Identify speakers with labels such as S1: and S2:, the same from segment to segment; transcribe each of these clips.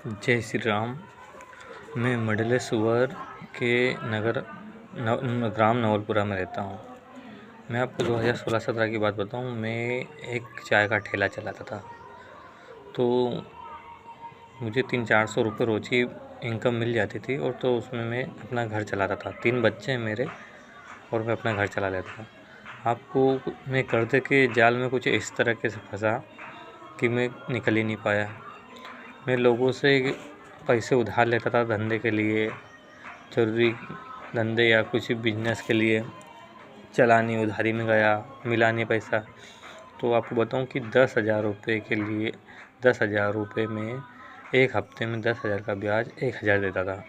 S1: जय श्री राम। मैं मंडलेश्वर के नगर ग्राम नवलपुरा में रहता हूँ। मैं आपको 2016-17 की बात बताऊँ। मैं एक चाय का ठेला चलाता था, तो मुझे 300-400 रुपये रोज़ की इनकम मिल जाती थी, और तो उसमें मैं अपना घर चलाता था। 3 बच्चे हैं मेरे, और मैं अपना घर चला लेता था। आपको मैं कर्ज़े के जाल में कुछ इस तरीके से फंसा कि मैं निकल ही नहीं पाया। मैं लोगों से पैसे उधार लेता था धंधे के लिए, ज़रूरी धंधे या कुछ बिजनेस के लिए। चलानी उधारी में गया, मिला नहीं पैसा। तो आपको बताऊं कि 10,000 रुपये के लिए 10,000 रुपये में एक हफ्ते में 10,000 का ब्याज 1,000 देता था।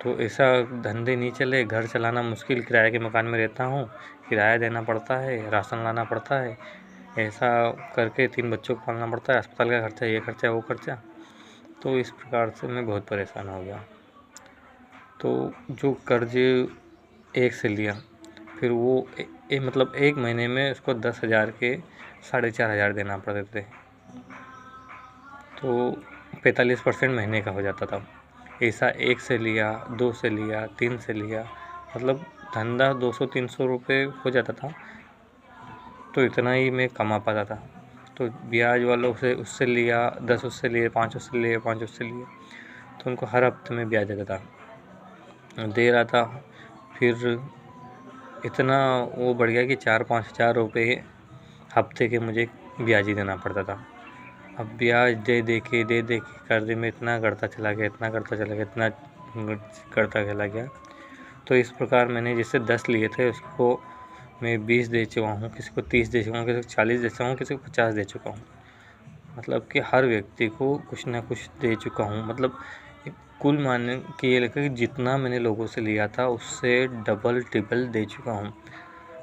S1: तो ऐसा धंधे नहीं चले, घर चलाना मुश्किल। किराए के मकान में रहता हूँ, किराया देना पड़ता है, राशन लाना पड़ता है, ऐसा करके 3 बच्चों को पालना पड़ता है, अस्पताल का खर्चा, ये खर्चा वो खर्चा। तो इस प्रकार से मैं बहुत परेशान हो गया। तो जो कर्ज एक से लिया, फिर वो मतलब एक महीने में उसको 10,000 के 4,500 देना पड़ते थे। तो 45% महीने का हो जाता था। ऐसा 1 से लिया, 2 से लिया, 3 से लिया, मतलब धंधा 200-300 रुपये हो जाता था। तो इतना ही मैं कमा पाता था। तो ब्याज वालों से उससे लिया, 10 उससे लिए, 5 उससे लिए, 5 उससे लिए, तो उनको हर हफ्ते में ब्याज देता था, दे रहा था। फिर इतना वो बढ़ गया कि 4-5 हज़ार रुपये हफ्ते के मुझे ब्याज ही देना पड़ता था। अब ब्याज दे के कर्जे में इतना करता चला गया। तो इस प्रकार मैंने जिससे 10 लिए थे उसको मैं 20 दे चुका हूँ, किसी को 30 दे चुका हूँ, किसी को 40 दे चुका हूँ, किसी को 50 दे चुका हूँ। मतलब कि हर व्यक्ति को कुछ ना कुछ दे चुका हूँ। मतलब कुल मानने के ये लगा कि जितना मैंने लोगों से लिया था उससे डबल ट्रिपल दे चुका हूँ।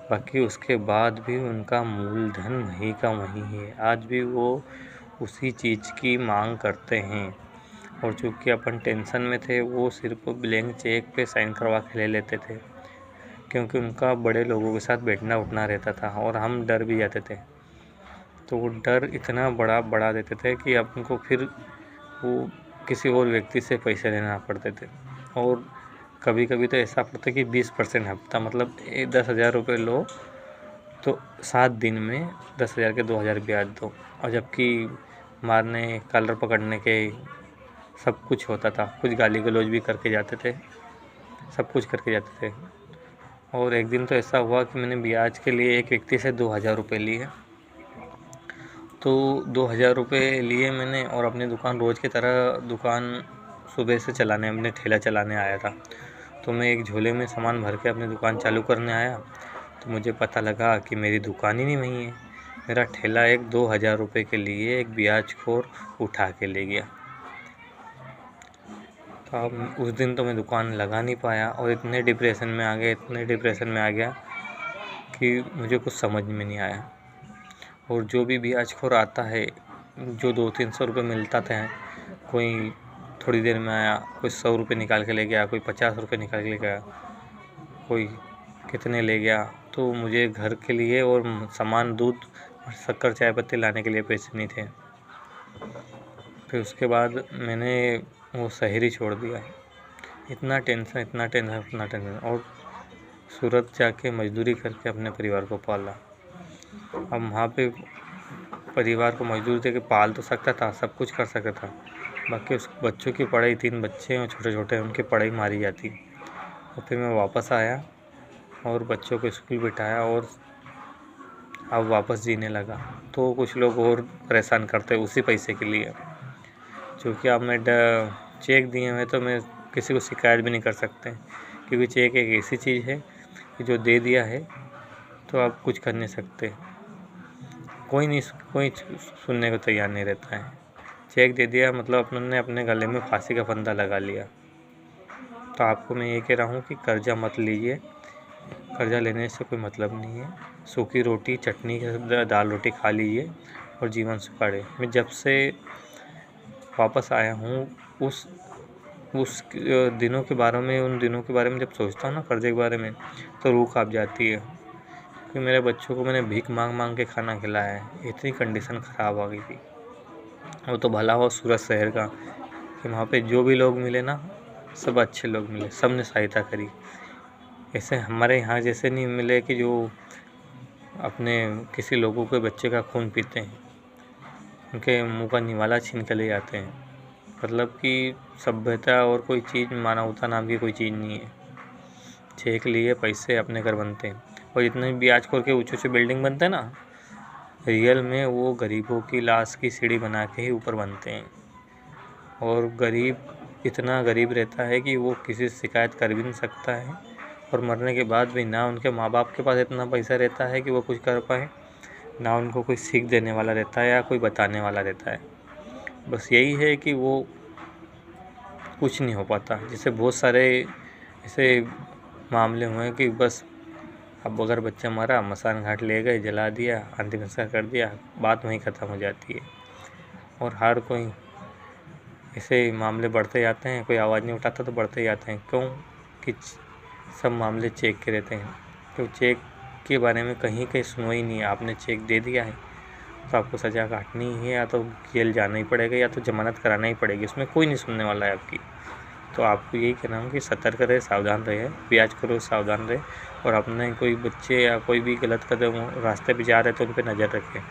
S1: बाकी उसके बाद भी उनका मूलधन वहीं का वहीं है। आज भी वो उसी चीज़ की मांग करते हैं, और चूँकि अपन टेंशन में थे, वो सिर्फ ब्लैंक चेक पे साइन करवा के ले लेते थे, क्योंकि उनका बड़े लोगों के साथ बैठना उठना रहता था, और हम डर भी जाते थे। तो वो डर इतना बढ़ा देते थे कि अब उनको फिर वो किसी और व्यक्ति से पैसे लेना पड़ते थे। और कभी कभी तो ऐसा पड़ता कि 20% हफ्ता, मतलब 10,000 रुपये लो तो 7 दिन में 10,000 के 2,000 ब्याज दो। और जबकि मारने, कॉलर पकड़ने के सब कुछ होता था, कुछ गाली गलौज भी करके जाते थे, सब कुछ करके जाते थे। और एक दिन तो ऐसा हुआ कि मैंने ब्याज के लिए एक व्यक्ति से 2,000 रुपये लिए। तो 2,000 रुपये लिए मैंने, और अपनी दुकान रोज़ की तरह दुकान सुबह से चलाने, अपने ठेला चलाने आया था। तो मैं एक झोले में सामान भर के अपनी दुकान चालू करने आया, तो मुझे पता लगा कि मेरी दुकान ही नहीं वहीं है। मेरा ठेला एक 2,000 रुपये के लिए एक ब्याजखोर उठा के ले गया। तो अब उस दिन तो मैं दुकान लगा नहीं पाया, और इतने डिप्रेशन में आ गया कि मुझे कुछ समझ में नहीं आया। और जो भी ब्याजखोर आता है, जो 200-300 रुपये मिलता था, कोई थोड़ी देर में आया, कोई 100 रुपये निकाल के ले गया, कोई 50 रुपये निकाल के ले गया, कोई कितने ले गया। तो मुझे घर के लिए और सामान, दूध, शक्कर, चाय पत्ती लाने के लिए पैसे नहीं थे। फिर उसके बाद मैंने वो शहर ही छोड़ दिया। इतना टेंशन, और सूरत जाके मजदूरी करके अपने परिवार को पाला। अब वहाँ पे परिवार को मजदूरी दे के पाल तो सकता था, सब कुछ कर सकता था, बाकी उस बच्चों की पढ़ाई, 3 बच्चे हैं छोटे छोटे, उनकी पढ़ाई मारी जाती। और फिर मैं वापस आया और बच्चों को स्कूल बिठाया, और अब वापस जीने लगा। तो कुछ लोग और परेशान करते उसी पैसे के लिए। क्योंकि अब मैं चेक दिए हुए, तो मैं किसी को शिकायत भी नहीं कर सकते, क्योंकि चेक एक ऐसी चीज़ है कि जो दे दिया है तो आप कुछ कर नहीं सकते। कोई सुनने को तैयार नहीं रहता है। चेक दे दिया मतलब अपने अपने गले में फांसी का फंदा लगा लिया। तो आपको मैं ये कह रहा हूँ कि कर्जा मत लीजिए। कर्जा लेने से कोई मतलब नहीं है। सूखी रोटी, चटनी, दाल रोटी खा लीजिए और जीवन सुखाड़े। मैं जब से वापस आया हूँ उस दिनों के बारे में जब सोचता हूँ ना, कर्जे के बारे में, तो रूह काँप जाती है। कि मेरे बच्चों को मैंने भीख मांग के खाना खिलाया है, इतनी कंडीशन ख़राब आ गई थी। वो तो भला हो सूरत शहर का, कि वहाँ पे जो भी लोग मिले ना, सब अच्छे लोग मिले, सब ने सहायता करी। ऐसे हमारे यहाँ जैसे नहीं मिले कि जो अपने किसी लोगों के बच्चे का खून पीते हैं, उनके मुंह का निवाला छीन के ले जाते हैं। मतलब कि सभ्यता और कोई चीज़, मानवता नाम की कोई चीज़ नहीं है। चेक लिए पैसे अपने घर बनते हैं, और जितने भी आजकल के ऊँचे ऊँचे बिल्डिंग बनते हैं ना, रियल में वो गरीबों की लाश की सीढ़ी बना के ही ऊपर बनते हैं। और गरीब इतना गरीब रहता है कि वो किसी से शिकायत कर भी नहीं सकता है, और मरने के बाद भी ना उनके माँ बाप के पास इतना पैसा रहता है कि वो कुछ कर पाए, ना उनको कोई सीख देने वाला रहता है या कोई बताने वाला रहता है। बस यही है कि वो कुछ नहीं हो पाता। जैसे बहुत सारे ऐसे मामले हुए कि बस अब अगर बच्चा मरा, मसान घाट ले गए, जला दिया, अंतिम संस्कार कर दिया, बात वहीं ख़त्म हो जाती है। और हर कोई ऐसे मामले बढ़ते जाते हैं, कोई आवाज़ नहीं उठाता तो बढ़ते जाते हैं। क्यों? कि सब मामले चेक के रहते हैं। तो चेक के बारे में कहीं कहीं सुनो ही नहीं है। आपने चेक दे दिया है तो आपको सज़ा काटनी ही है, या तो जेल जाना ही पड़ेगा या तो ज़मानत कराना ही पड़ेगी। उसमें कोई नहीं सुनने वाला है आपकी। तो आपको यही कहना है कि सतर्क रहे, सावधान रहे, ब्याज करो, सावधान रहे, और अपने कोई बच्चे या कोई भी गलत कदम रास्ते पे जा रहे तो उन पर नज़र रखें,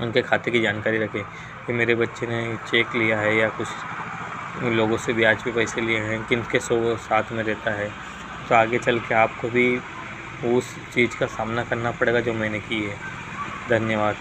S1: उनके खाते की जानकारी रखें कि मेरे बच्चे ने चेक लिया है या कुछ लोगों से ब्याज पे पैसे लिए हैं, किनके साथ में रहता है। तो आगे चल के आपको भी उस चीज़ का सामना करना पड़ेगा जो मैंने की है। धन्यवाद।